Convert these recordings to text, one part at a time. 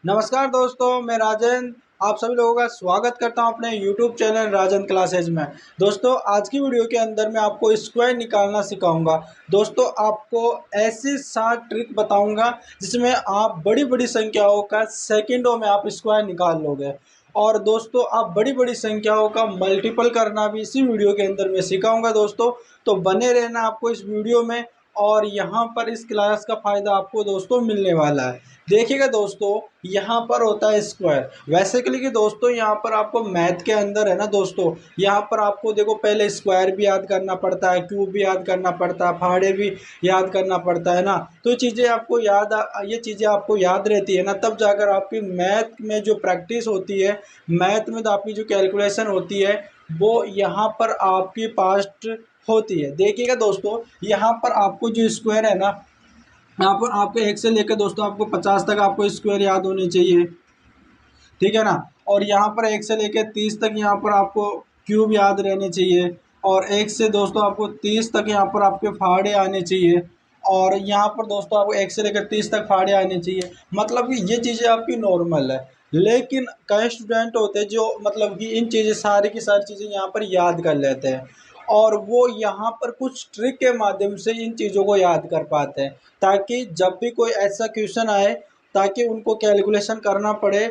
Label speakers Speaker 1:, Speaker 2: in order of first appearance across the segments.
Speaker 1: नमस्कार दोस्तों, मैं राजन आप सभी लोगों का स्वागत करता हूं अपने YouTube चैनल राजन क्लासेज में। दोस्तों, आज की वीडियो के अंदर मैं आपको स्क्वायर निकालना सिखाऊंगा। दोस्तों, आपको ऐसी 7 ट्रिक बताऊंगा जिसमें आप बड़ी बड़ी संख्याओं का सेकंडों में आप स्क्वायर निकाल लोगे। और दोस्तों, आप बड़ी बड़ी संख्याओं का मल्टीपल करना भी इसी वीडियो के अंदर मैं सिखाऊंगा दोस्तों। तो बने रहना आपको इस वीडियो में, और यहाँ पर इस क्लास का फ़ायदा आपको दोस्तों मिलने वाला है। देखिएगा दोस्तों, यहाँ पर होता है स्क्वायर। वैसे के लिए दोस्तों यहाँ पर आपको मैथ के अंदर है ना दोस्तों, यहाँ पर आपको देखो पहले स्क्वायर भी याद करना पड़ता है, क्यूब भी याद करना पड़ता है, फाड़े भी याद करना पड़ता है ना। तो ये चीज़ें आपको याद रहती है ना, तब जाकर आपकी मैथ में जो प्रैक्टिस होती है, मैथ में तो आपकी जो कैलकुलेशन होती है वो यहाँ पर आपकी पास्ट होती है। देखिएगा दोस्तों, यहाँ पर आपको जो स्क्वायर है ना, आपको 1 से लेकर दोस्तों आपको 50 तक आपको स्क्वायर याद होनी चाहिए, ठीक है ना। और यहाँ पर 1 से लेकर 30 तक यहाँ पर आपको क्यूब याद रहने चाहिए। और 1 से दोस्तों आपको 30 तक यहाँ पर आपके फाड़े आने चाहिए। और यहाँ पर दोस्तों आपको 1 से लेकर 30 तक फाड़े आने चाहिए। मतलब कि ये चीज़ें आपकी नॉर्मल है। लेकिन कई स्टूडेंट होते हैं जो मतलब कि इन चीज़ें सारी की सारी चीज़ें यहाँ पर याद कर लेते हैं, और वो यहाँ पर कुछ ट्रिक के माध्यम से इन चीज़ों को याद कर पाते हैं, ताकि जब भी कोई ऐसा क्वेश्चन आए, ताकि उनको कैलकुलेशन करना पड़े,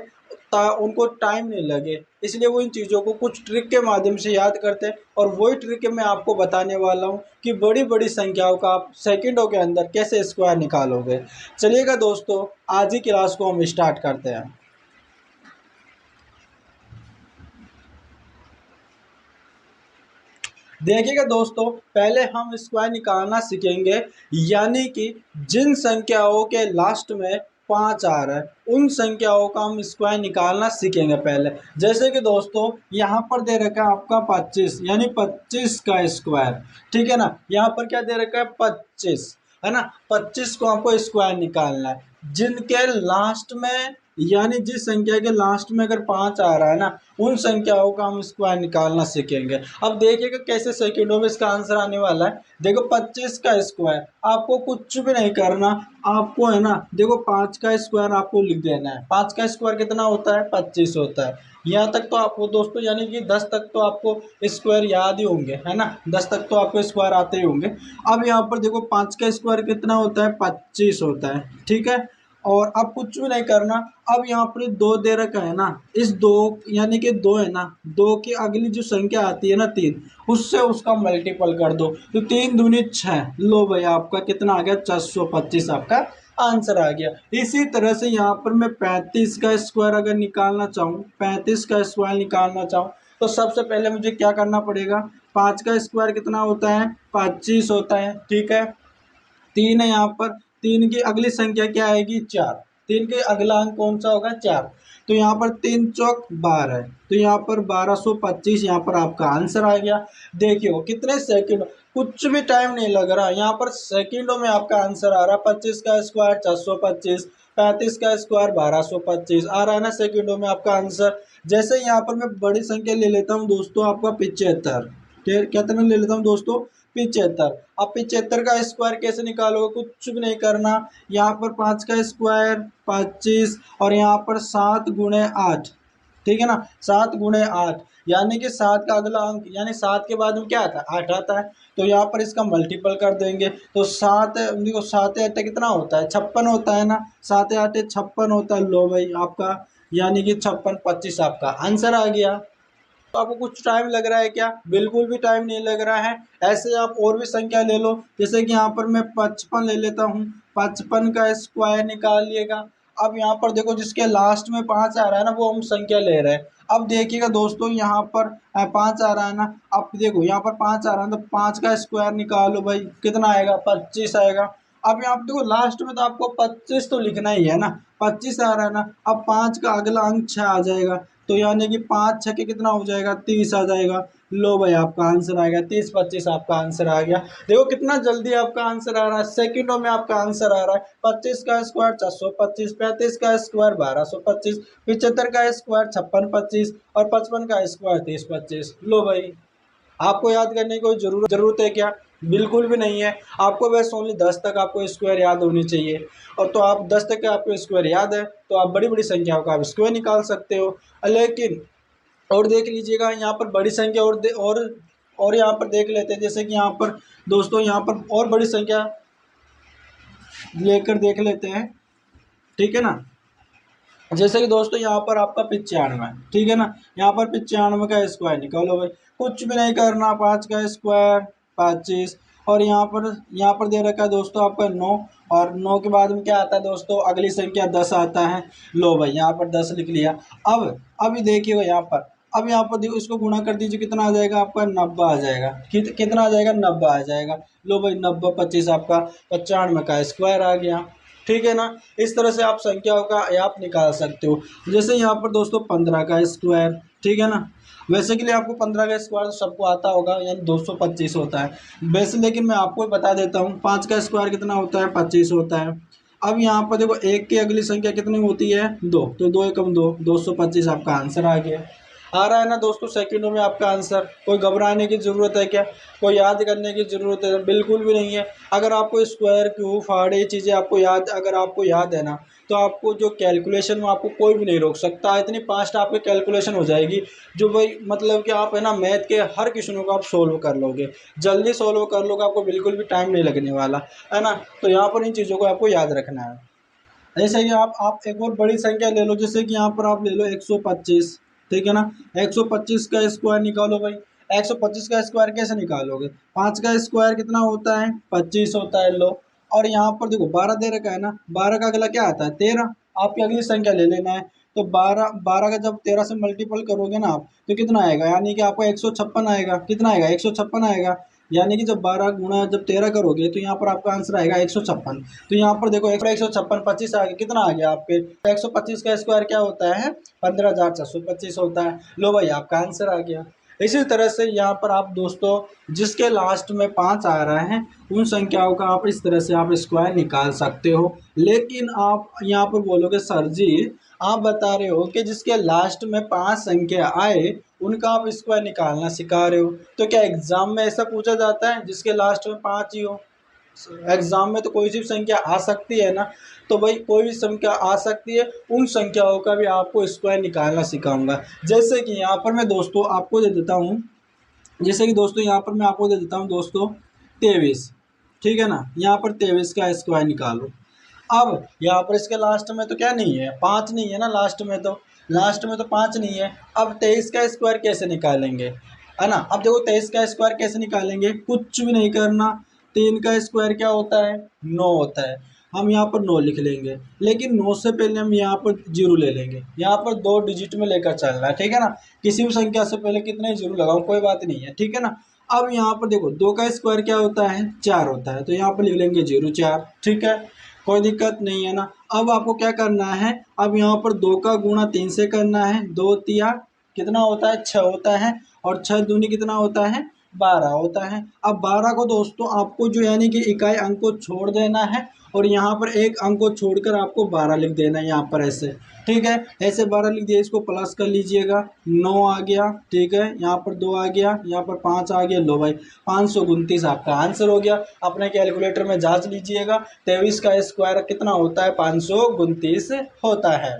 Speaker 1: उनको टाइम नहीं लगे, इसलिए वो इन चीज़ों को कुछ ट्रिक के माध्यम से याद करते हैं। और वही ट्रिक मैं आपको बताने वाला हूँ कि बड़ी बड़ी संख्याओं का आप सेकंडों के अंदर कैसे स्क्वायर निकालोगे। चलिएगा दोस्तों, आज ही क्लास को हम स्टार्ट करते हैं। देखिएगा दोस्तों, पहले हम स्क्वायर निकालना सीखेंगे, यानी कि जिन संख्याओं के लास्ट में 5 आ रहा है उन संख्याओं का हम स्क्वायर निकालना सीखेंगे पहले। जैसे कि दोस्तों यहाँ पर दे रखा है आपका 25, यानी 25 का स्क्वायर, ठीक है ना। यहाँ पर क्या दे रखा है, 25 है ना। 25 को आपको स्क्वायर निकालना है। जिनके लास्ट में, यानी जिस संख्या के लास्ट में अगर 5 आ रहा है ना, उन संख्याओं का हम स्क्वायर निकालना सीखेंगे। अब देखिएगा कैसे सेकंडों में इसका आंसर आने वाला है। देखो 25 का स्क्वायर आपको कुछ भी नहीं करना, आपको है ना, देखो 5 का स्क्वायर आपको लिख देना है। 5 का स्क्वायर कितना होता है, 25 होता है। यहाँ तक तो आपको दोस्तों, यानी कि 10 तक तो आपको स्क्वायर याद ही होंगे, है ना। 10 तक तो आपको स्क्वायर आते ही होंगे। अब यहाँ पर देखो 5 का स्क्वायर कितना होता है, 25 होता है, ठीक है। और अब कुछ भी नहीं करना। अब यहाँ पर 2 दे रखा है ना, इस 2, यानी कि 2 है ना, 2 की अगली जो संख्या आती है ना 3, उससे उसका मल्टीपल कर दो, तो 3 दूनी 6। लो भाई, आपका कितना आ गया, 425 आपका आंसर आ गया। इसी तरह से यहाँ पर मैं 35 का स्क्वायर अगर निकालना चाहूँ, 35 का स्क्वायर निकालना चाहूँ, तो सबसे पहले मुझे क्या करना पड़ेगा, 5 का स्क्वायर कितना होता है, 25 होता है, ठीक है। 3 है यहाँ पर, 3 की अगली संख्या क्या आएगी, 4। 3 के अगला अंक कौन सा होगा, 4। तो यहाँ पर 3 चौक 12 है, तो यहाँ पर 1225 यहाँ पर आपका आंसर आ गया। देखियो कितने सेकंड, कुछ भी टाइम नहीं लग रहा, यहाँ पर सेकंडों में आपका आंसर आ रहा है। 25 का स्क्वायर 425, 35 का स्क्वायर 1225 आ रहा है ना सेकंडों में आपका आंसर। जैसे यहाँ पर मैं बड़ी संख्या ले लेता हूँ दोस्तों, आपका 75, कितना ले लेता हूँ दोस्तों, 75। अब 75 का स्क्वायर कैसे निकालोगे, कुछ भी नहीं करना। यहाँ पर 5 का स्क्वायर 25, और यहाँ पर 7 गुणे 8, ठीक है ना। 7 गुणे 8, यानी कि 7 का अगला अंक, यानी 7 के बाद में क्या आता है, 8 आता है। तो यहाँ पर इसका मल्टीपल कर देंगे, तो 7 देखो 7 8 कितना होता है, 56 होता है ना। 7 8 56 होता है। लो भाई आपका, यानी कि 56 25 आपका आंसर आ गया। तो आपको कुछ टाइम लग रहा है क्या, बिल्कुल भी टाइम नहीं लग रहा है। ऐसे आप और भी संख्या ले लो, जैसे कि यहाँ पर मैं 55 ले लेता हूँ। 55 का स्क्वायर निकालिएगा। अब यहाँ पर देखो जिसके लास्ट में 5 आ रहा है ना, वो हम संख्या ले रहे हैं। अब देखिएगा दोस्तों, यहाँ पर 5 आ रहा है ना। अब देखो यहाँ पर 5 आ रहा है, तो 5 का स्क्वायर निकालो भाई, कितना आएगा, 25 आएगा। अब यहाँ पर देखो लास्ट में तो आपको 25 तो लिखना ही है ना, 25 आ रहा है ना। अब 5 का अगला अंक 6 आ जाएगा, तो यानी कि 5 छके कितना हो जाएगा, 30 आ जाएगा। लो भाई आपका आंसर आ गया, 30 25 आपका आंसर आ गया। देखो कितना जल्दी आपका आंसर आ रहा है, सेकंडों में आपका आंसर आ रहा है। 25 का स्क्वायर 425, 35 का स्क्वायर 1225, 75 का स्क्वायर 56 25, और 55 का स्क्वायर 30 25। लो भाई, आपको याद करने की कोई जरूरत है क्या, बिल्कुल भी नहीं है। आपको बस ओनली 10 तक आपको स्क्वायर याद होनी चाहिए, और तो आप 10 तक के आपको स्क्वायर याद है तो आप बड़ी बड़ी संख्याओं का आप स्क्वायर निकाल सकते हो। लेकिन और देख लीजिएगा यहाँ पर बड़ी संख्या और यहाँ पर देख लेते हैं, जैसे कि यहाँ पर दोस्तों यहाँ पर और बड़ी संख्या लेकर देख लेते हैं, ठीक है ना। जैसे कि दोस्तों यहाँ पर आपका 95, ठीक है ना, यहाँ पर 95 का स्क्वायर निकालो भाई। कुछ भी नहीं करना, 5 का स्क्वायर 25, और यहाँ पर दे रखा है दोस्तों आपका 9, और 9 के बाद में क्या आता है दोस्तों, अगली संख्या 10 आता है। लो भाई यहाँ पर 10 लिख लिया। अब अभी देखिएगा यहाँ पर, अब यहाँ पर देखो इसको गुणा कर दीजिए, कितना आ जाएगा आपका 90 आ जाएगा। कितना आ जाएगा, 90 आ जाएगा। लो भाई 90 25 आपका 95 का स्क्वायर आ गया, ठीक है ना। इस तरह से आप संख्याओं का आप निकाल सकते हो। जैसे यहाँ पर दोस्तों 15 का स्क्वायर, ठीक है ना। वैसे के लिए आपको 15 का स्क्वायर तो सबको आता होगा, यानी 225 होता है वैसे, लेकिन मैं आपको बता देता हूँ 5 का स्क्वायर कितना होता है, 25 होता है। अब यहाँ पर देखो एक की अगली संख्या कितनी होती है, 2, तो 2 एकम 2, 225 आपका आंसर आ गया। आ रहा है ना दोस्तों सेकंडों में आपका आंसर। कोई घबराने की ज़रूरत है क्या, कोई याद करने की ज़रूरत है, बिल्कुल भी नहीं है। अगर आपको स्क्वायर क्यूब फाड़ ये चीज़ें आपको याद, अगर आपको याद है ना, तो आपको जो कैलकुलेशन में आपको कोई भी नहीं रोक सकता। इतनी फास्ट आपकी कैलकुलेशन हो जाएगी जो भाई मतलब कि आप है ना मैथ के हर क्वेश्चनों को आप सोल्व कर लोगे, जल्दी सोल्व कर लोगे, आपको बिल्कुल भी टाइम नहीं लगने वाला है ना। तो यहाँ पर इन चीज़ों को आपको याद रखना है। ऐसे ही आप एक और बड़ी संख्या ले लो, जैसे कि यहाँ पर आप ले लो 125, ठीक है ना। 125 का स्क्वायर निकालो भाई। 125 का स्क्वायर कैसे निकालोगे, 5 का स्क्वायर कितना होता है, 25 होता है। लो, और यहाँ पर देखो 12 दे रखा है ना, 12 का अगला क्या आता है, 13। आपकी अगली संख्या ले लेना है। तो 12 का जब 13 से मल्टीपल करोगे ना आप, तो कितना आएगा, यानी कि आपको 156 आएगा। कितना आएगा, 156 आएगा। यानी कि जब 12 गुणा जब 13 करोगे तो यहाँ पर आपका आंसर आएगा 156। तो यहाँ पर देखो 156 25 आ गया, कितना आ गया आपके, 125 का स्क्वायर क्या होता है, 15,425 होता है। लो भाई आपका आंसर आ गया। इसी तरह से यहाँ पर आप दोस्तों जिसके लास्ट में 5 आ रहा है उन संख्याओं का आप इस तरह से आप स्क्वायर निकाल सकते हो। लेकिन आप यहाँ पर बोलोगे सर जी आप बता रहे हो कि जिसके लास्ट में 5 संख्या आए उनका आप स्क्वायर निकालना सिखा रहे हो, तो क्या एग्जाम में ऐसा पूछा जाता है जिसके लास्ट में 5 ही हो। एग्जाम में तो कोई सी भी संख्या आ सकती है ना, तो भाई कोई भी संख्या आ सकती है, उन संख्याओं का भी आपको स्क्वायर निकालना सिखाऊंगा। जैसे कि यहाँ पर मैं दोस्तों आपको दे देता हूँ, जैसे कि दोस्तों यहाँ पर मैं आपको दे देता हूँ दोस्तों 23, ठीक है ना। यहाँ पर 23 का स्क्वायर निकालो। अब यहाँ पर इसके लास्ट में तो क्या नहीं है, 5 नहीं है ना, लास्ट में तो 5 नहीं है। अब 23 का स्क्वायर कैसे निकालेंगे, है ना। अब देखो 23 का स्क्वायर कैसे निकालेंगे, कुछ भी नहीं करना। 3 का स्क्वायर क्या होता है, 9 होता है। हम यहाँ पर 9 लिख लेंगे, लेकिन 9 से पहले हम यहाँ पर जीरो ले लेंगे। यहाँ पर 2 डिजिट में लेकर चलना है, ठीक है ना। किसी भी संख्या से पहले कितने जीरो लगाओ कोई बात नहीं है, ठीक है ना। अब यहाँ पर देखो 2 का स्क्वायर क्या होता है, 4 होता है, तो यहाँ पर लिख लेंगे 0 4, ठीक है, कोई दिक्कत नहीं है ना। अब आपको क्या करना है, अब यहाँ पर 2 का गुणा 3 से करना है। 2 तिया कितना होता है, 6 होता है, और 6 दूनी कितना होता है, 12 होता है। अब 12 को दोस्तों आपको जो यानी कि इकाई अंक को छोड़ देना है, और यहाँ पर एक अंक को छोड़कर आपको 12 लिख देना है यहाँ पर ऐसे, ठीक है। ऐसे 12 लिख दिया, इसको प्लस कर लीजिएगा, 9 आ गया, ठीक है। यहाँ पर 2 आ गया, यहाँ पर 5 आ गया। लो भाई 529 आपका आंसर हो गया। अपने कैलकुलेटर में जांच लीजिएगा 23 का स्क्वायर कितना होता है, 529 होता है।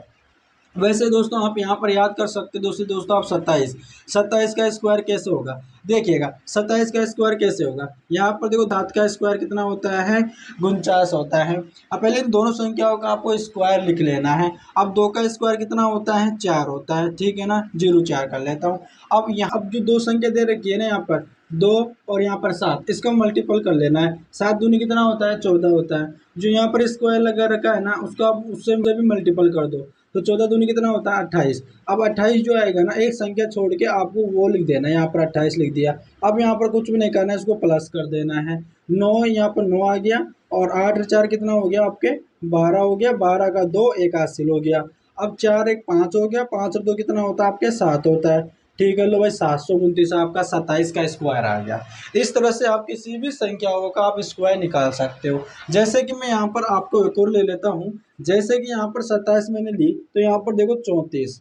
Speaker 1: वैसे दोस्तों आप यहाँ पर याद कर सकते हो दोस्तों आप 27 का स्क्वायर कैसे होगा, देखिएगा 27 का स्क्वायर कैसे होगा। यहाँ पर देखो 7 का स्क्वायर कितना होता है, 49 होता है। अब पहले इन दोनों संख्याओं का आपको स्क्वायर लिख लेना है। अब 2 का स्क्वायर कितना होता है, 4 होता है, ठीक है ना, 0 4 कर लेता हूँ। अब जो 2 संख्या दे रखी है ना यहाँ पर 2 और यहाँ पर 7, इसका मल्टीपल कर लेना है। 7 दूनी कितना होता है, 14 होता है। जो यहाँ पर स्क्वायर लगा रखा है ना उसका आप उससे भी मल्टीपल कर दो, तो 14 दूनी कितना होता है, 28। अब 28 जो आएगा ना एक संख्या छोड़ के आपको वो लिख देना है, यहाँ पर 28 लिख दिया। अब यहाँ पर कुछ भी नहीं करना है, इसको प्लस कर देना है। 9 यहाँ पर 9 आ गया, और 8 4 कितना हो गया आपके 12 हो गया, 12 का 2 एक हासिल हो गया। अब 4 1 5 हो गया, 5 और 2 कितना होता है आपके 7 होता है, ठीक है। लो भाई 729 आपका 27 का स्क्वायर आ गया। इस तरह से आप किसी भी संख्याओं का आप स्क्वायर निकाल सकते हो। जैसे कि मैं यहाँ पर आपको एक और ले लेता हूँ, जैसे कि यहाँ पर 27 मैंने ली, तो यहाँ पर देखो 34,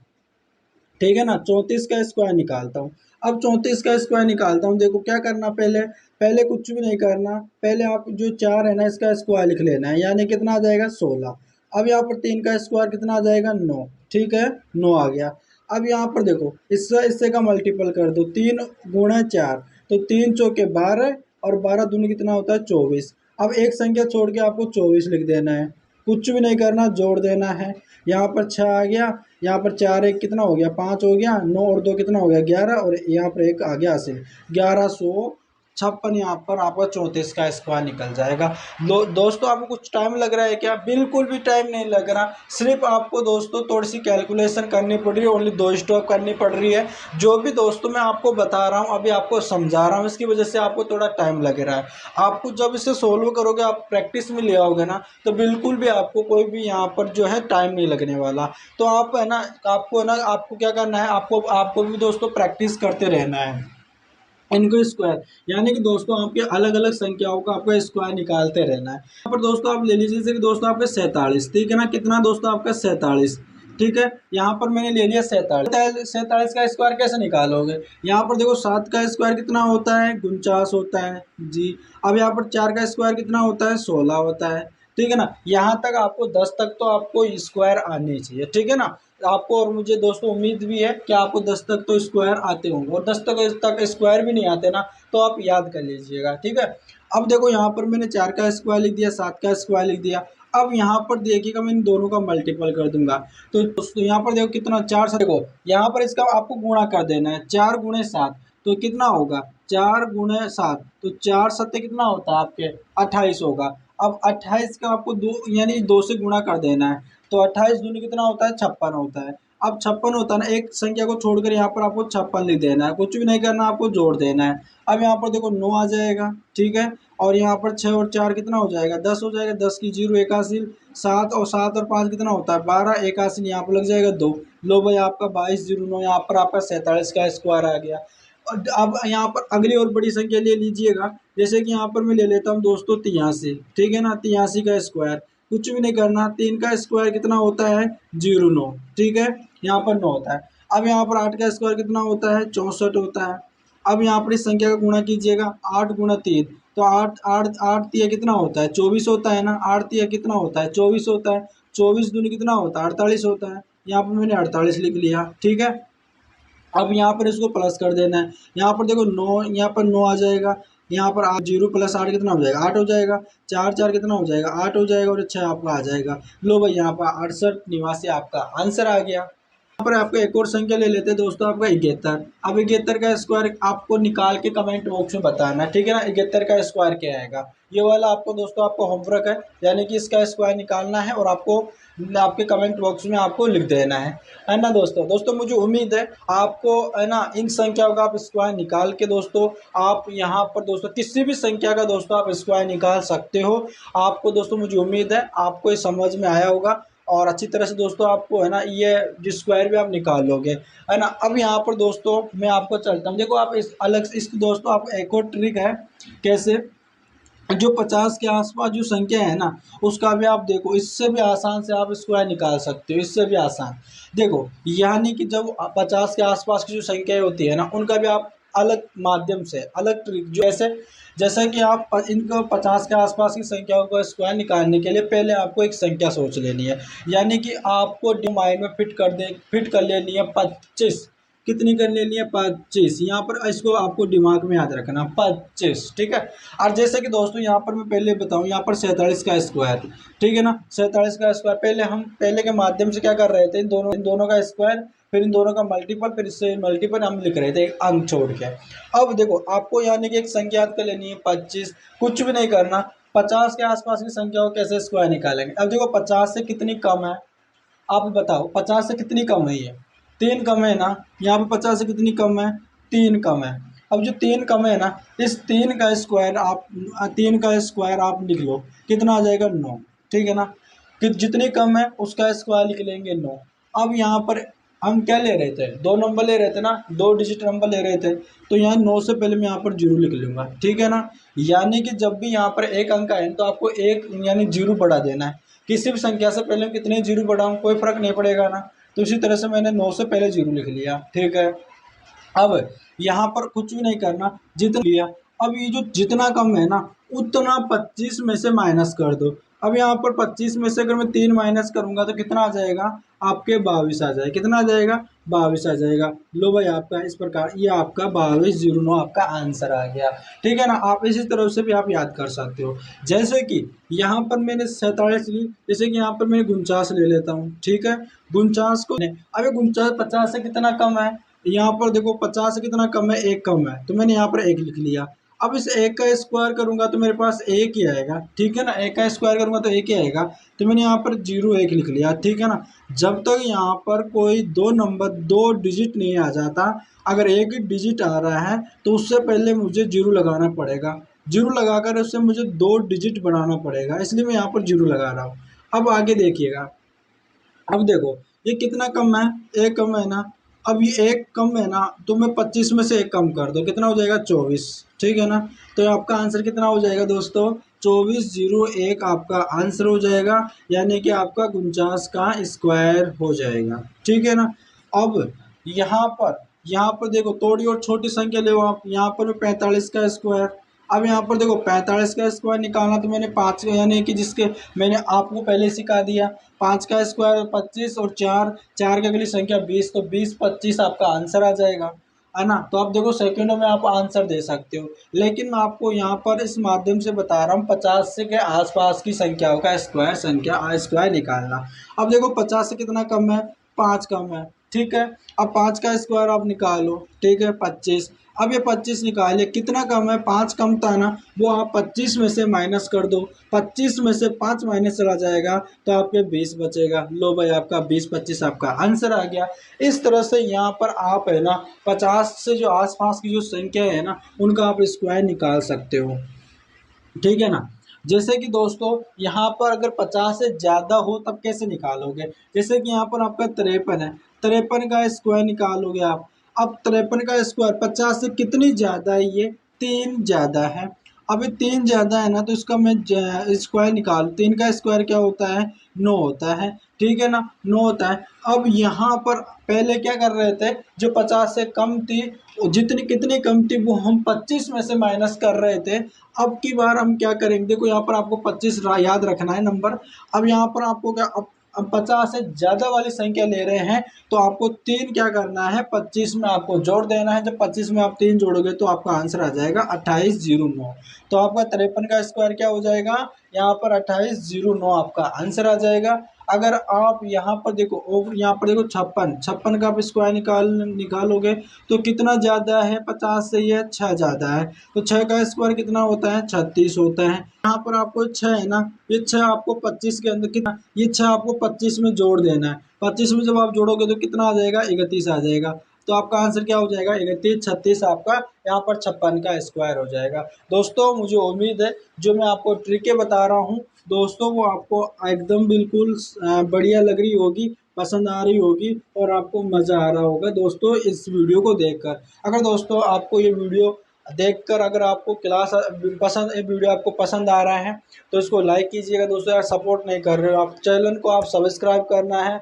Speaker 1: ठीक है ना। 34 का स्क्वायर निकालता हूँ। अब 34 का स्क्वायर निकालता हूँ, देखो क्या करना, पहले पहले कुछ भी नहीं करना, पहले आप जो 4 है ना इसका स्क्वायर लिख लेना है, यानी कितना आ जाएगा 16। अब यहाँ पर 3 का स्क्वायर कितना आ जाएगा 9, ठीक है 9 आ गया। अब यहाँ पर देखो इससे इससे का मल्टीपल कर दो, 3 गुणा 4, तो 3 चौके 12 और 12 दूनी कितना होता है 24। अब एक संख्या छोड़ के आपको 24 लिख देना है, कुछ भी नहीं करना, जोड़ देना है। यहाँ पर 6 आ गया, यहाँ पर 4 एक कितना हो गया 5 हो गया, 9 और 2 कितना हो गया 11, और यहाँ पर एक आ गया हासिल 1156। यहाँ पर आपका 34 का स्क्वायर निकल जाएगा। दोस्तों आपको कुछ टाइम लग रहा है क्या? बिल्कुल भी टाइम नहीं लग रहा, सिर्फ आपको दोस्तों थोड़ी सी कैलकुलेशन करनी पड़ रही है, ओनली 2 स्टेप करनी पड़ रही है। जो भी दोस्तों मैं आपको बता रहा हूँ, अभी आपको समझा रहा हूँ, इसकी वजह से आपको थोड़ा टाइम लग रहा है। आपको जब इसे सोल्व करोगे, आप प्रैक्टिस में ले आओगे ना, तो बिल्कुल भी आपको कोई भी यहाँ पर जो है टाइम नहीं लगने वाला। तो आप है ना, आपको क्या करना है, आपको आपको भी दोस्तों प्रैक्टिस करते रहना है इनको स्क्वायर, यानी कि दोस्तों आपके अलग अलग संख्याओं का आपको स्क्वायर निकालते रहना है। यहाँ पर दोस्तों आप ले लीजिए जैसे कि दोस्तों आपके 47, ठीक है ना, कितना दोस्तों आपका 47, ठीक है। यहाँ पर मैंने ले लिया 47। 47 का स्क्वायर कैसे निकालोगे? यहाँ पर देखो 7 का स्क्वायर कितना होता है 49 होता है जी। अब यहाँ पर 4 का स्क्वायर कितना होता है 16 होता है, ठीक है ना। यहाँ तक आपको 10 तक तो आपको स्क्वायर आने चाहिए, ठीक है ना। आपको और मुझे दोस्तों उम्मीद भी है कि आपको 10 तक तो स्क्वायर आते होंगे, और 10 तक स्क्वायर भी नहीं आते ना, तो आप याद कर लीजिएगा, ठीक है। अब देखो यहाँ पर मैंने 4 का स्क्वायर लिख दिया, 7 का स्क्वायर लिख दिया। अब यहाँ पर देखिएगा मैं इन दोनों का मल्टीपल कर दूंगा, तो दोस्तों यहाँ पर देखो कितना 4 से, देखो यहाँ पर इसका आपको गुणा कर देना है, 4 गुणे 7 तो कितना होगा 4 गुणे 7, तो 4 सत्ते कितना होता है आपके 28 होगा। अब 28 का आपको दो यानी 2 से गुणा कर देना है, तो 28 दूनी कितना होता है 56 होता है। अब 56 होता है ना, एक संख्या को छोड़कर यहाँ पर आपको 56 लिख देना है, कुछ भी नहीं करना, आपको जोड़ देना है। अब यहाँ पर देखो 9 आ जाएगा, ठीक है, और यहाँ पर 6 और 4 कितना हो जाएगा 10 हो जाएगा, 10 की 0 एक हासिल, 7 और 5 कितना होता है 12, एक हासिल यहाँ पर लग जाएगा 2। लो भाई आपका 2209, यहाँ पर आपका 47 का स्क्वायर आ गया। और अब यहाँ पर अगली और बड़ी संख्या ले लीजिएगा, जैसे कि यहाँ पर मैं ले लेता हूँ दोस्तों 83, ठीक है ना, 83 का स्क्वायर, कुछ भी नहीं करना, 3 का स्क्वायर कितना होता है 09, ठीक है, यहाँ पर 9 होता है। अब यहाँ पर 8 का स्क्वायर कितना होता है 64 होता है। अब यहाँ पर इस संख्या का गुणा कीजिएगा, 8 गुणा 3, तो 8 8 8 तिया कितना होता है 24 होता है ना, 8 तिया कितना होता है 24 होता है, 24 दूनी कितना होता है 48 होता है। यहाँ पर मैंने 48 लिख लिया, ठीक है। अब यहाँ पर इसको प्लस कर देना है, यहाँ पर देखो 9, यहाँ पर 9 आ जाएगा, यहाँ पर 8 0 प्लस 8 कितना हो जाएगा 8 हो जाएगा, 4 4 कितना हो जाएगा 8 हो जाएगा, और 6 आपका आ जाएगा। लो भाई यहाँ पर 68 निवासी आपका आंसर आ गया। यहाँ पर आपको एक और संख्या ले लेते हैं दोस्तों, आपका 71। अब 71 का स्क्वायर आपको निकाल के कमेंट बॉक्स में बताना, ठीक है ना, 71 का स्क्वायर क्या आएगा। ये वाला आपको दोस्तों आपको होमवर्क है, यानी कि इसका स्क्वायर निकालना है और आपको आपके कमेंट बॉक्स में आपको लिख देना है ना दोस्तों। दोस्तों मुझे उम्मीद है आपको है ना इन संख्याओं का आप स्क्वायर निकाल के दोस्तों आप यहाँ पर दोस्तों किसी भी संख्या का दोस्तों आप स्क्वायर निकाल सकते हो। आपको दोस्तों मुझे उम्मीद है आपको ये समझ में आया होगा, और अच्छी तरह से दोस्तों आपको है ना ये जो स्क्वायर भी आप निकाल लोगे, है ना। अब यहाँ पर दोस्तों मैं आपको चलता हूँ, देखो आप इस अलग इस दोस्तों आप एक और ट्रिक है, कैसे जो 50 के आसपास जो संख्या है ना उसका भी आप देखो, इससे भी आसान से आप स्क्वायर निकाल सकते हो, इससे भी आसान। देखो यानी कि जब 50 के आसपास की जो संख्याएं होती है ना उनका भी आप अलग माध्यम से अलग ट्रिक, जो ऐसे जैसा कि आप इनको 50 के आसपास की संख्याओं को स्क्वायर निकालने के लिए पहले आपको एक संख्या सोच लेनी है, यानी कि आपको माइंड में फिट कर लेनी है 25, कितनी कर लेनी है 25, यहाँ पर इसको आपको दिमाग में याद रखना 25, ठीक है। और जैसे कि दोस्तों यहाँ पर मैं पहले बताऊँ, यहाँ पर 47 का स्क्वायर, ठीक है ना, 47 का स्क्वायर पहले के माध्यम से क्या कर रहे थे, इन दोनों का स्क्वायर, फिर इन दोनों का मल्टीपल, फिर इससे मल्टीपल हम लिख रहे थे एक अंक छोड़ के। अब देखो आपको यानी कि एक संख्या याद कर लेनी है 25, कुछ भी नहीं करना, 50 के आसपास की संख्या को कैसे स्क्वायर निकालेंगे। अब देखो 50 से कितनी कम है, आप बताओ 50 से कितनी कम है, ये 3 कम है ना, यहाँ पे 50 से कितनी कम है 3 कम है। अब जो 3 कम है ना, इस 3 का स्क्वायर आप लिख लो, कितना आ जाएगा 9, ठीक है ना, कि जितनी कम है उसका स्क्वायर लिख लेंगे 9। अब यहाँ पर हम क्या ले रहे थे, 2 नंबर ले रहे थे ना, 2 डिजिट नंबर ले रहे थे, तो यहाँ 9 से पहले मैं यहाँ पर 0 लिख लूँगा, ठीक है ना। यानी कि जब भी यहाँ पर एक अंक आए तो आपको एक यानी 0 बढ़ा देना है, किसी भी संख्या से पहले कितने 0 बढ़ाऊँ कोई फर्क नहीं पड़ेगा ना, तो इसी तरह से मैंने 9 से पहले 0 लिख लिया, ठीक है। अब यहाँ पर कुछ भी नहीं करना, जितना लिया, अब ये जो जितना कम है ना उतना 25 में से माइनस कर दो। अब यहाँ पर 25 में से अगर मैं 3 माइनस करूंगा तो कितना आ जाएगा, आपके 22 आ जाएगा। कितना आ जाएगा, 22 आ जाएगा। लो भाई आपका इस प्रकार ये आपका 2209 आपका आंसर आ गया, ठीक है ना। आप इसी तरह से भी आप याद कर सकते हो। जैसे कि यहाँ पर मैंने 47 ली, जैसे कि यहाँ पर मैंने 49 ले लेता हूँ, ठीक है। 49 को अब 49 50 से कितना कम है, यहाँ पर देखो 50 से कितना कम है, 1 कम है, तो मैंने यहाँ पर 1 लिख लिया। अब इस 1 का स्क्वायर करूंगा तो मेरे पास 1 ही आएगा, ठीक है ना। 1 का स्क्वायर करूंगा तो 1 ही आएगा, तो मैंने यहाँ पर 01 लिख लिया, ठीक है ना। जब तक यहाँ पर कोई दो नंबर 2 डिजिट नहीं आ जाता, अगर एक ही डिजिट आ रहा है तो उससे पहले मुझे 0 लगाना पड़ेगा। 0 लगाकर उससे मुझे 2 डिजिट बनाना पड़ेगा, इसलिए मैं यहाँ पर 0 लगा रहा हूँ। अब आगे देखिएगा, अब देखो ये कितना कम है, 1 कम है ना। अब ये 1 कम है ना, तो मैं 25 में से 1 कम कर दो, कितना हो जाएगा, 24, ठीक है ना। तो आपका आंसर कितना हो जाएगा दोस्तों, 2401 आपका आंसर हो जाएगा, यानी कि आपका 49 का स्क्वायर हो जाएगा, ठीक है ना। अब यहाँ पर देखो थोड़ी और छोटी संख्या ले आप, यहाँ पर 45 का स्क्वायर। अब यहाँ पर देखो 45 का स्क्वायर निकालना, तो मैंने 5 यानी कि जिसके मैंने आपको पहले सिखा दिया, 5 का स्क्वायर 25 और 4 की अगली संख्या 20, तो 20 25 आपका आंसर आ जाएगा, है ना। तो आप देखो सेकंडों में आप आंसर दे सकते हो, लेकिन मैं आपको यहाँ पर इस माध्यम से बता रहा हूँ 50 से के आसपास की संख्याओं का स्क्वायर निकालना। अब देखो 50 से कितना कम है, 5 कम है, ठीक है। अब 5 का स्क्वायर आप निकालो, ठीक है, 25। अब ये 25 निकाले, कितना कम है, 5 कम था ना, वो आप 25 में से माइनस कर दो। 25 में से 5 माइनस चला जाएगा तो आपके 20 बचेगा। लो भाई आपका 20 25 आपका आंसर आ गया। इस तरह से यहाँ पर आप है ना 50 से जो आसपास की जो संख्या है ना उनका आप स्क्वायर निकाल सकते हो, ठीक है ना। जैसे कि दोस्तों यहाँ पर अगर 50 से ज़्यादा हो तब कैसे निकालोगे, जैसे कि यहाँ पर आपका 53 है, 53 का स्क्वायर निकालोगे आप। अब 53 का स्क्वायर 50 से कितनी ज़्यादा है, ये 3 ज़्यादा है। अब ये 3 ज़्यादा है ना, तो इसका मैं स्क्वायर निकाल, 3 का स्क्वायर क्या होता है, 9 होता है, ठीक है ना, 9 होता है। अब यहाँ पर पहले क्या कर रहे थे, जो 50 से कम थी, जितनी कितनी कम थी वो हम 25 में से माइनस कर रहे थे। अब की बार हम क्या करेंगे, देखो यहाँ पर आपको 25 याद रखना है नंबर। अब यहाँ पर आपको क्या, अब 50 से ज़्यादा वाली संख्या ले रहे हैं, तो आपको 3 क्या करना है, 25 में आपको जोड़ देना है। जब 25 में आप 3 जोड़ोगे तो आपका आंसर आ जाएगा 2809। तो आपका 53 का स्क्वायर क्या हो जाएगा, यहाँ पर 2809 आपका आंसर आ जाएगा। अगर आप यहाँ पर देखो, यहाँ पर देखो 56 का आप स्क्वायर निकालोगे तो कितना ज़्यादा है, 50 से यह 6 ज़्यादा है, तो 6 का स्क्वायर कितना होता है, 36 होता है। यहाँ पर आपको 6 है ना, ये 6 आपको 25 के अंदर कितना, ये 6 आपको 25 में जोड़ देना है। 25 में जब आप जोड़ोगे तो कितना आ जाएगा, 31 आ जाएगा। तो आपका आंसर क्या हो जाएगा, 31 36 आपका यहाँ पर 56 का स्क्वायर हो जाएगा। दोस्तों मुझे उम्मीद है जो मैं आपको ट्रिकें बता रहा हूँ दोस्तों वो आपको एकदम बिल्कुल बढ़िया लग रही होगी, पसंद आ रही होगी और आपको मज़ा आ रहा होगा दोस्तों इस वीडियो को देखकर। अगर दोस्तों आपको ये वीडियो देखकर अगर आपको क्लास पसंद, ये वीडियो आपको पसंद आ रहा है तो इसको लाइक कीजिएगा दोस्तों। यार सपोर्ट नहीं कर रहे हो आप, चैनल को आप सब्सक्राइब करना है,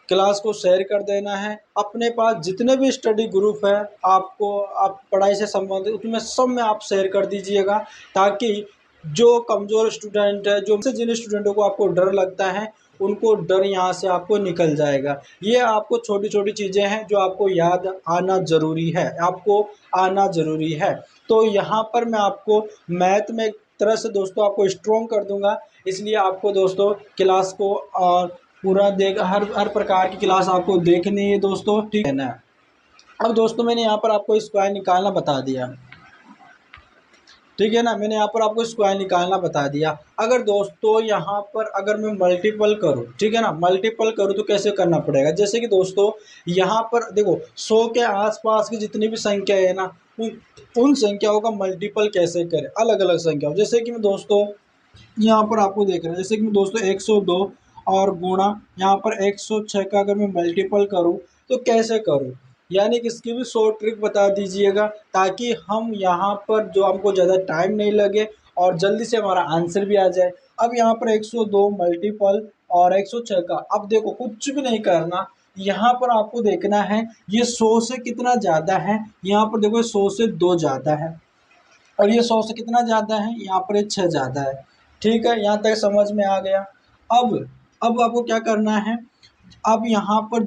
Speaker 1: क्लास को शेयर कर देना है। अपने पास जितने भी स्टडी ग्रुप है आपको, आप पढ़ाई से संबंधित उसमें सब में आप शेयर कर दीजिएगा, ताकि जो कमज़ोर स्टूडेंट है, जो जिन स्टूडेंटों को आपको डर लगता है उनको डर यहाँ से आपको निकल जाएगा। ये आपको छोटी छोटी चीज़ें हैं जो आपको याद आना ज़रूरी है, आपको आना ज़रूरी है। तो यहाँ पर मैं आपको मैथ में एक तरह से दोस्तों आपको स्ट्रॉन्ग कर दूंगा, इसलिए आपको दोस्तों क्लास को पूरा देख हर प्रकार की क्लास आपको देखनी है दोस्तों, ठीक है ना। अब दोस्तों मैंने यहाँ पर आपको स्क्वायर निकालना बता दिया, ठीक है ना, मैंने यहाँ पर आपको स्क्वायर निकालना बता दिया। अगर दोस्तों यहाँ पर अगर मैं मल्टीपल करूँ, ठीक है ना, मल्टीपल करूँ तो कैसे करना पड़ेगा, जैसे कि दोस्तों यहाँ पर देखो 100 के आसपास की जितनी भी संख्या है ना उन संख्याओं का मल्टीपल कैसे करें, अलग अलग संख्याओं। जैसे कि मैं दोस्तों यहाँ पर आपको देख रहे हैं, जैसे कि मैं दोस्तों 102 और गुणा यहाँ पर 106 का अगर मैं मल्टीपल करूँ तो कैसे करूँ, यानी कि इसकी भी शॉर्ट ट्रिक बता दीजिएगा, ताकि हम यहाँ पर जो हमको ज़्यादा टाइम नहीं लगे और जल्दी से हमारा आंसर भी आ जाए। अब यहाँ पर 102 मल्टीपल और 106 का, अब देखो कुछ भी नहीं करना, यहाँ पर आपको देखना है ये 100 से कितना ज़्यादा है, यहाँ पर देखो 100 से 2 ज़्यादा है, और ये 100 से कितना ज़्यादा है, यहाँ पर ये 6 ज़्यादा है। ठीक है, यहाँ तक समझ में आ गया। अब अब आपको क्या करना है, अब यहाँ पर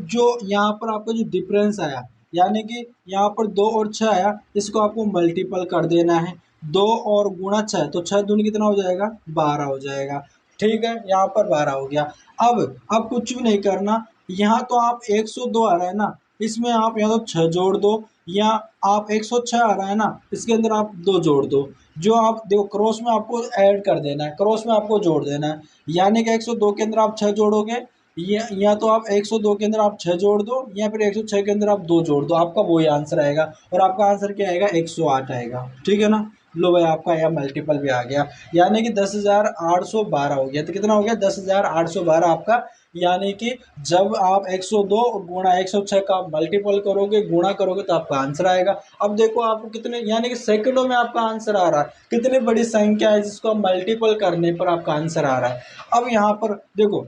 Speaker 1: आपका जो डिफरेंस आया, यानी कि यहाँ पर 2 और 6 आया, इसको आपको मल्टीपल कर देना है। 2 और गुणा 6, तो 6 दूनी कितना हो जाएगा, 12 हो जाएगा। ठीक है, यहाँ पर 12 हो गया। अब कुछ भी नहीं करना, यहाँ तो आप 102 आ रहा है ना, इसमें आप या तो 6 जोड़ दो, या आप 106 आ रहा है ना, इसके अंदर आप 2 जोड़ दो। जो आप देखो क्रॉस में आपको ऐड कर देना है, क्रॉस में आपको जोड़ देना है, यानी कि 102 के अंदर आप 6 जोड़ोगे, या तो आप 102 के अंदर आप 6 जोड़ दो, या फिर 106 के अंदर आप 2 जोड़ दो, आपका वही आंसर आएगा, और आपका आंसर क्या आएगा, 108 आएगा। ठीक है ना, लो भाई आपका यह मल्टीपल भी आ गया, यानी कि 10,812 हो गया। तो कितना हो गया, 10,812 आपका, यानी कि जब आप 102 गुणा 106 का मल्टीपल करोगे, गुणा करोगे, तो आपका आंसर आएगा। अब देखो आपको कितने, यानी कि सेकंडों में आपका आंसर आ रहा है, कितनी बड़ी संख्या है जिसको आप मल्टीपल करने पर आपका आंसर आ रहा है। अब यहाँ पर देखो,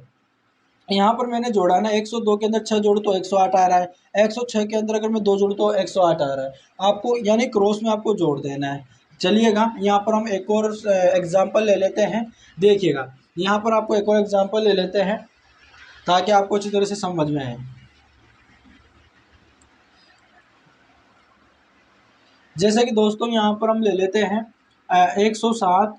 Speaker 1: यहाँ पर मैंने जोड़ा ना, 102 के अंदर 6 जोड़ो तो 108 आ रहा है, 106 के अंदर अगर मैं 2 जोड़ू तो 108 आ रहा है। आपको यानी क्रॉस में आपको जोड़ देना है। चलिएगा, यहाँ पर हम एक और एग्जाम्पल ले लेते हैं। देखिएगा, यहाँ पर आपको एक और एग्जाम्पल ले लेते हैं ताकि आपको अच्छी तरह से समझ में आए। जैसे कि दोस्तों यहाँ पर हम ले लेते हैं 107,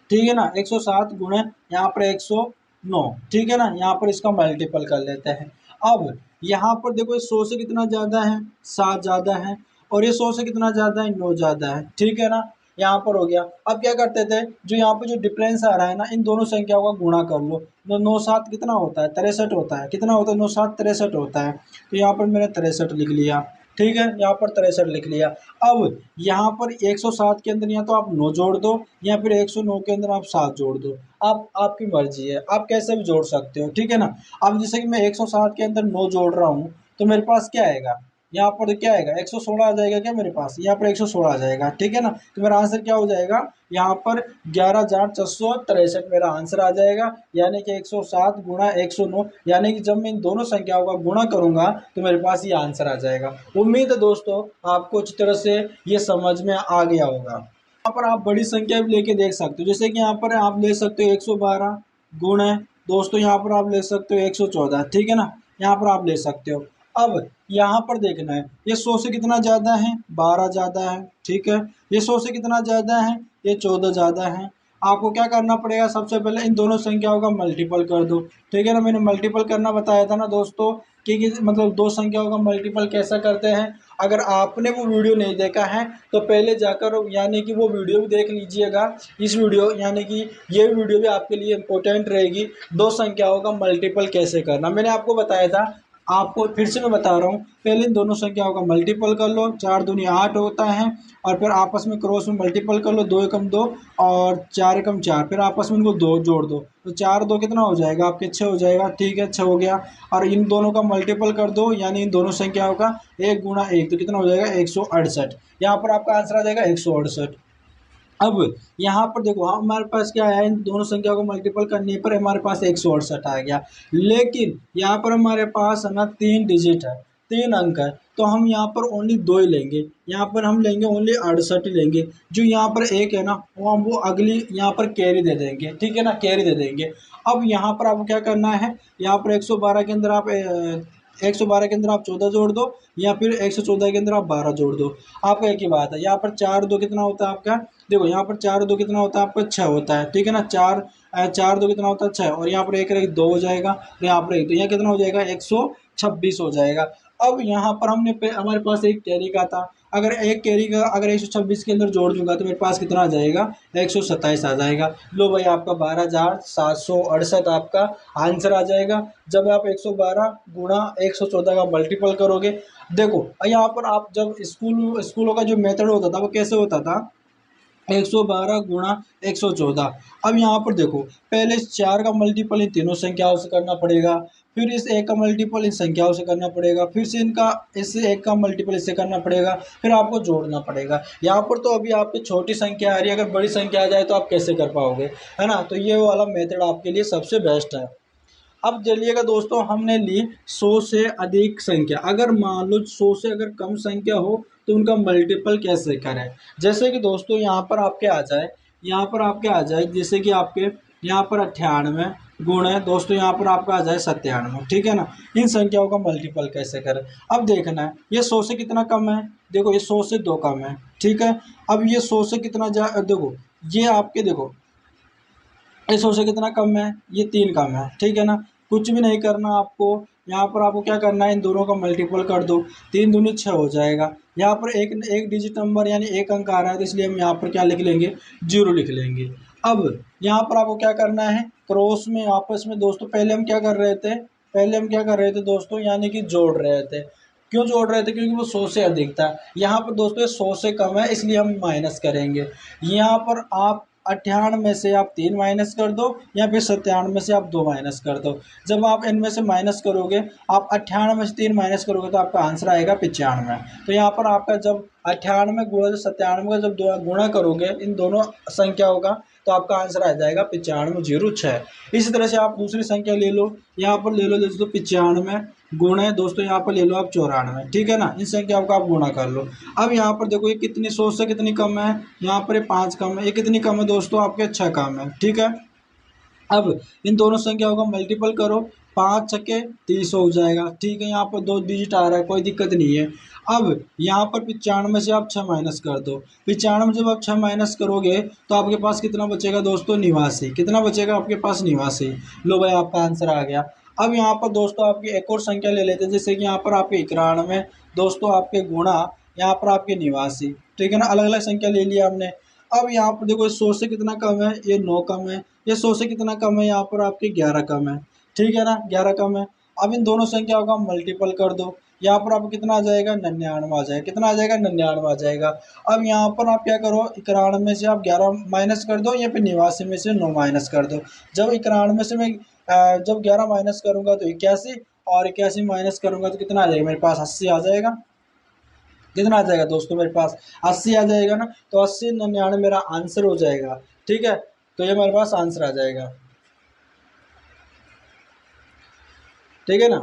Speaker 1: ठीक है ना, 107 गुणे यहाँ पर 109, ठीक है ना, यहाँ पर इसका मल्टीपल कर लेते हैं। अब यहाँ पर देखो 100 से कितना ज़्यादा है, 7 ज़्यादा है, और ये 100 से कितना ज़्यादा है, 9 ज़्यादा है। ठीक है ना, यहाँ पर हो गया। अब क्या करते थे, जो यहाँ पर जो डिफरेंस आ रहा है ना, इन दोनों संख्याओं का गुणा कर लो। 9 7 कितना होता है, 63 होता है। कितना होता है, 9 7 63 होता है। तो यहाँ पर मैंने 63 लिख लिया। ठीक है, यहाँ पर 63 लिख लिया। अब यहाँ पर 107 के अंदर या तो आप 9 जोड़ दो, या फिर 109 के अंदर आप 7 जोड़ दो। आप आपकी मर्जी है, आप कैसे भी जोड़ सकते हो। ठीक है ना, अब जैसे कि मैं 107 के अंदर 9 जोड़ रहा हूँ, तो मेरे पास क्या आएगा, यहाँ पर क्या आएगा, 116 आ जाएगा क्या मेरे पास, यहाँ पर 116 आ जाएगा। ठीक है ना, तो मेरा आंसर क्या हो जाएगा, यहाँ पर 11,463 मेरा आंसर आ जाएगा, यानी कि 107 गुणा 109, यानी कि जब मैं इन दोनों संख्याओं का गुणा करूंगा तो मेरे पास ये आंसर आ जाएगा। उम्मीद है दोस्तों आपको अच्छी तरह से ये समझ में आ गया होगा। यहाँ पर आप बड़ी संख्या भी लेके देख सकते हो, जैसे कि यहाँ पर आप ले सकते हो 112 गुणे, दोस्तों यहाँ पर आप ले सकते हो 114। ठीक है ना, यहाँ पर आप ले सकते हो। अब यहाँ पर देखना है, ये 100 से कितना ज़्यादा है, 12 ज़्यादा है। ठीक है, ये 100 से कितना ज़्यादा है, ये 14 ज़्यादा है। आपको क्या करना पड़ेगा, सबसे पहले इन दोनों संख्याओं का मल्टीपल कर दो। ठीक है ना, मैंने मल्टीपल करना बताया था ना दोस्तों, कि मतलब दो संख्याओं का मल्टीपल कैसा करते हैं। अगर आपने वो वीडियो नहीं देखा है तो पहले जाकर यानी कि वो वीडियो भी देख लीजिएगा। इस वीडियो यानी कि ये वीडियो भी आपके लिए इम्पोर्टेंट रहेगी, दो संख्याओं का मल्टीपल कैसे करना। मैंने आपको बताया था, आपको फिर से मैं बता रहा हूँ, पहले इन दोनों संख्याओं का मल्टीपल कर लो, 4 दूनी 8 होता है, और फिर आपस में क्रॉस में मल्टीपल कर लो, 2 एकम 2 और 4 एकम 4, फिर आपस में इनको 2 जोड़ दो, तो 4 2 कितना हो जाएगा आपके, 6 हो जाएगा। ठीक है, 6 हो गया, और इन दोनों का मल्टीपल कर दो, यानी इन दोनों संख्याओं का 1 गुणा 1, तो कितना हो जाएगा 168। यहाँ पर आपका आंसर आ जाएगा 168। अब यहाँ पर देखो हमारे पास क्या है, इन दोनों संख्या को मल्टीपल करने पर हमारे पास 168 आ गया, लेकिन यहाँ पर हमारे पास है ना 3 डिजिट है, 3 अंक है, तो हम यहाँ पर ओनली 2 ही लेंगे। यहाँ पर हम लेंगे ओनली 68 ही लेंगे। जो यहाँ पर 1 है ना, वो हम वो अगली यहाँ पर कैरी दे देंगे। ठीक है ना, कैरी दे देंगे। अब यहाँ पर आपको क्या करना है, यहाँ पर 112 के अंदर आप 112 के अंदर आप 14 जोड़ दो, या फिर 114 के अंदर आप 12 जोड़ दो। आपका एक ही बात है। यहाँ पर 4 2 कितना होता है आपका, देखो यहाँ पर 4 2 कितना होता है आपका, 6 होता है। ठीक है ना, 4 2 कितना होता है, 6, और यहाँ पर एक 2 हो जाएगा, और यहाँ पर 1, तो यहाँ कितना हो जाएगा 126 हो जाएगा। अब यहाँ पर हमारे पास एक कैरी का था, अगर एक कैरी का अगर 126 के अंदर जोड़ दूंगा तो मेरे पास कितना आ जाएगा, 127 आ जाएगा। लो भाई आपका 12,768 आपका आंसर आ जाएगा। जब आप 112 गुणा 114 का मल्टीपल करोगे, देखो यहाँ पर आप जब स्कूलों का जो मेथड होता था वो कैसे होता था, 112 गुणा 114। अब यहाँ पर देखो, पहले इस 4 का मल्टीपल इन तीनों संख्याओं से करना पड़ेगा, फिर इस 1 का मल्टीपल इन संख्याओं से करना पड़ेगा, फिर से इस 1 का मल्टीपल इससे करना पड़ेगा, फिर आपको जोड़ना पड़ेगा। यहाँ पर तो अभी आपकी छोटी संख्या आ रही है, अगर बड़ी संख्या आ जाए तो आप कैसे कर पाओगे, है ना। तो ये वाला मेथड आपके लिए सबसे बेस्ट है। अब चलिएगा दोस्तों, हमने ली 100 से अधिक संख्या। अगर मान लो 100 से अगर कम संख्या हो तो उनका मल्टीपल कैसे करें। जैसे कि दोस्तों यहाँ पर आपके आ जाए, जैसे कि आपके यहाँ पर 98 गुण है दोस्तों, यहाँ पर आपका आ जाए 97, ठीक है ना। इन संख्याओं का मल्टीपल कैसे करें। अब देखना है ये 100 से कितना कम है, देखो ये 100 से 2 कम है, ठीक है। अब ये 100 से कितना देखो ये आपके देखो ये 100 से कितना कम है, ये 3 कम है, ठीक है ना। कुछ भी नहीं करना आपको, यहाँ पर आपको क्या करना है, इन दोनों का मल्टीपल कर दो, 3 दूनी 6 हो जाएगा। यहाँ पर एक डिजिट नंबर यानी एक अंक आ रहा है, तो इसलिए हम यहाँ पर क्या लिख लेंगे, 0 लिख लेंगे। अब यहाँ पर आपको क्या करना है, क्रॉस में आपस में दोस्तों पहले हम क्या कर रहे थे दोस्तों, यानी कि जोड़ रहे थे। क्यों जोड़ रहे थे, क्योंकि वो 100 से अधिक था। यहाँ पर दोस्तों 100 से कम है, इसलिए हम माइनस करेंगे। यहाँ पर आप 98 से आप 3 माइनस कर दो, या फिर 97 से आप 2 माइनस कर दो। जब आप इनमें से माइनस करोगे, आप 98 से 3 माइनस करोगे तो आपका आंसर आएगा 95। तो यहाँ पर आपका जब 98 गुणा 97 का जब गुणा करोगे इन दोनों संख्याओं का, तो आपका आंसर आ जाएगा 9506। इसी तरह से आप दूसरी संख्या ले लो, यहाँ पर ले लो दोस्तों 95 गुणा है दोस्तों, यहाँ पर ले लो आप 94, ठीक है ना। इन संख्याओं का आप गुणा कर लो। अब यहाँ पर देखो ये कितनी 100 से कितनी कम है, यहाँ पर ये 5 कम है, ये कितनी कम है दोस्तों, आपके 6 कम है, ठीक है। अब इन दोनों संख्याओं का मल्टीपल करो, 5 छक्के 30 हो जाएगा, ठीक है। यहाँ पर 2 डिजिट आ रहा है, कोई दिक्कत नहीं है। अब यहाँ पर 95 से आप 6 माइनस कर दो, 95 जब आप 6 माइनस करोगे तो आपके पास कितना बचेगा दोस्तों, 89। कितना बचेगा आपके पास, 89। लो भाई आपका आंसर आ गया। अब यहाँ पर दोस्तों आपकी एक और संख्या ले लेते हैं, जैसे कि यहाँ पर आपके 91 दोस्तों आपके गुणा यहाँ पर आपके 89, ठीक है ना। अलग अलग संख्या ले लिया हमने। अब यहाँ पर देखो 100 से कितना कम है, ये 9 कम है। ये 100 से कितना कम है, यहाँ पर आपके 11 कम है, ठीक है ना, 11 कम है। अब इन दोनों संख्याओं का मल्टीपल कर दो, यहाँ पर आपको कितना आ जाएगा, 99 आ जाएगा। कितना आ जाएगा, 99 आ जाएगा। अब यहाँ पर आप क्या करो, 91 से आप 11 माइनस कर दो, या फिर 89 में से 9 माइनस कर दो। जब 91 से मैं जब 11 माइनस करूँगा तो 81, और 81 माइनस करूँगा तो कितना आ जाएगा मेरे पास, 80 आ जाएगा। कितना आ जाएगा दोस्तों मेरे पास, 80 आ जाएगा ना। तो 80 99 मेरा आंसर हो जाएगा, ठीक है। तो ये मेरे पास आंसर आ जाएगा, ठीक है ना।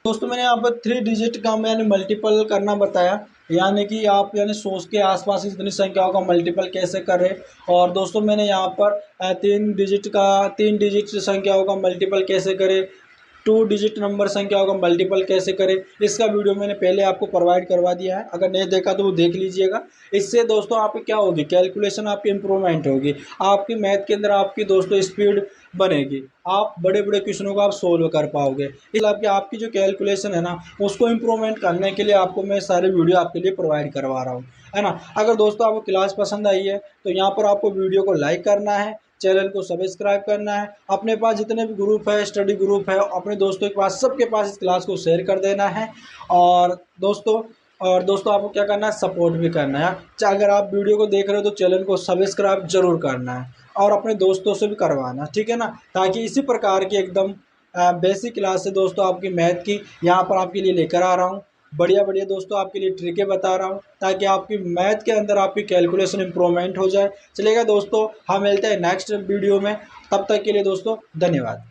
Speaker 1: दोस्तों मैंने यहाँ पर 3 डिजिट का यानी मल्टीपल करना बताया, यानी कि आप यानी 100 के आसपास इतनी संख्याओं का मल्टीपल कैसे करें। और दोस्तों मैंने यहाँ पर 3 डिजिट संख्याओं का मल्टीपल कैसे करें, 2 डिजिट नंबर संख्याओं का मल्टीपल कैसे करें, इसका वीडियो मैंने पहले आपको प्रोवाइड करवा दिया है। अगर नहीं देखा तो वो देख लीजिएगा। इससे दोस्तों आपकी क्या होगी, कैलकुलेशन आपकी इंप्रूवमेंट होगी, आपकी मैथ के अंदर आपकी दोस्तों स्पीड बनेगी, आप बड़े बड़े क्वेश्चनों को आप सोल्व कर पाओगे। इसलिए आपकी जो कैलकुलेशन है ना, उसको इम्प्रूवमेंट करने के लिए आपको मैं सारे वीडियो आपके लिए प्रोवाइड करवा रहा हूँ, है ना। अगर दोस्तों आपको क्लास पसंद आई है तो यहाँ पर आपको वीडियो को लाइक करना है, चैनल को सब्सक्राइब करना है, अपने पास जितने भी ग्रुप है, स्टडी ग्रुप है, अपने दोस्तों के पास सबके पास इस क्लास को शेयर कर देना है। और दोस्तों आपको क्या करना है, सपोर्ट भी करना है। अगर आप वीडियो को देख रहे हो तो चैनल को सब्सक्राइब जरूर करना है, और अपने दोस्तों से भी करवाना, ठीक है ना। ताकि इसी प्रकार की एकदम बेसिक क्लास से दोस्तों आपकी मैथ की यहाँ पर आपके लिए लेकर आ रहा हूँ। बढ़िया बढ़िया दोस्तों आपके लिए ट्रिकें बता रहा हूँ, ताकि आपकी मैथ के अंदर आपकी कैलकुलेशन इंप्रूवमेंट हो जाए। चलेगा दोस्तों, हम मिलते हैं नेक्स्ट वीडियो में, तब तक के लिए दोस्तों धन्यवाद।